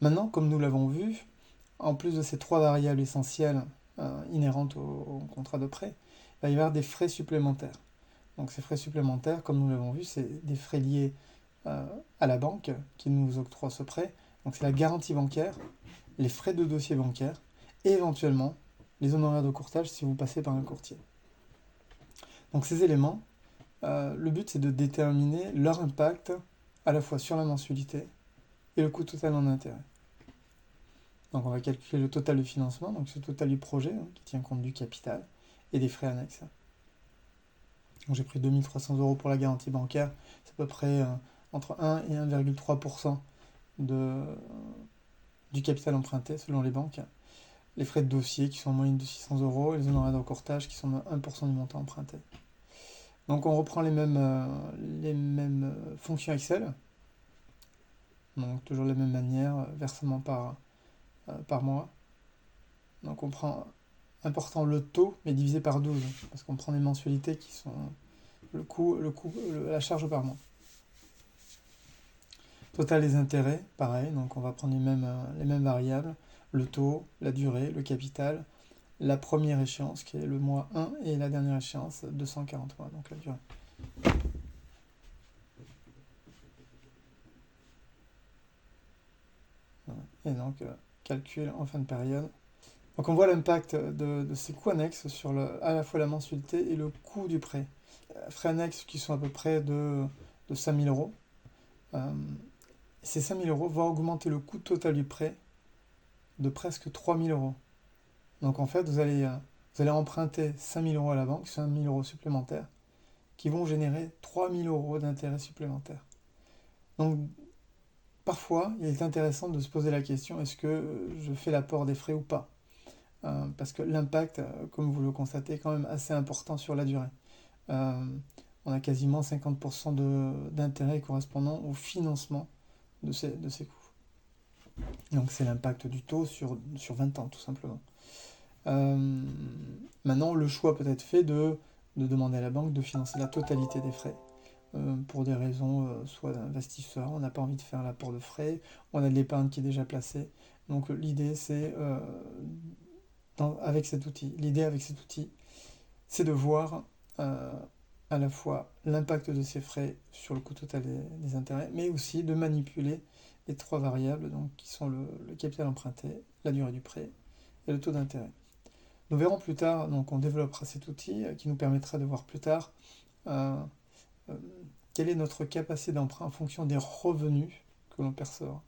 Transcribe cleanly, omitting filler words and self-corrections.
Maintenant, comme nous l'avons vu, en plus de ces trois variables essentielles inhérentes au contrat de prêt, il va y avoir des frais supplémentaires. Donc ces frais supplémentaires, comme nous l'avons vu, c'est des frais liés à la banque qui nous octroie ce prêt. Donc c'est la garantie bancaire, les frais de dossier bancaire et éventuellement les honoraires de courtage si vous passez par un courtier. Donc ces éléments, le but c'est de déterminer leur impact à la fois sur la mensualité et le coût total en intérêt. Donc on va calculer le total de financement, donc ce total du projet qui tient compte du capital et des frais annexes. Donc j'ai pris 2300 € pour la garantie bancaire, c'est à peu près entre 1 et 1,3% du capital emprunté selon les banques. Les frais de dossier qui sont en moyenne de 600 € et les honoraires de courtage qui sont de 1% du montant emprunté. Donc on reprend les mêmes fonctions Excel, donc toujours de la même manière, versement par mois. Donc on prend, important le taux, mais divisé par 12, parce qu'on prend des mensualités qui sont la charge par mois. Total des intérêts, pareil, donc on va prendre les mêmes variables, le taux, la durée, le capital, la première échéance qui est le mois 1 et la dernière échéance 240 mois, donc la durée. Et donc calcul en fin de période. Donc on voit l'impact de ces coûts annexes sur à la fois la mensualité et le coût du prêt. Frais annexes qui sont à peu près de 5 000 €. Ces 5 000 € vont augmenter le coût total du prêt de presque 3 000 €. Donc en fait, vous allez emprunter 5 000 € à la banque, 5 000 € supplémentaires, qui vont générer 3 000 € d'intérêts supplémentaires. Donc parfois, il est intéressant de se poser la question, est-ce que je fais l'apport des frais ou pas ? Parce que l'impact, comme vous le constatez, est quand même assez important sur la durée. On a quasiment 50% d'intérêt correspondant au financement de ces coûts. Donc c'est l'impact du taux sur 20 ans, tout simplement. Maintenant, le choix peut être fait de demander à la banque de financer la totalité des frais. Pour des raisons soit d'investisseurs, on n'a pas envie de faire l'apport de frais, on a de l'épargne qui est déjà placée. Donc l'idée c'est, avec cet outil, c'est de voir à la fois l'impact de ces frais sur le coût total des intérêts, mais aussi de manipuler les trois variables donc, qui sont le capital emprunté, la durée du prêt et le taux d'intérêt. Nous verrons plus tard, donc on développera cet outil qui nous permettra de voir plus tard quelle est notre capacité d'emprunt en fonction des revenus que l'on percevra.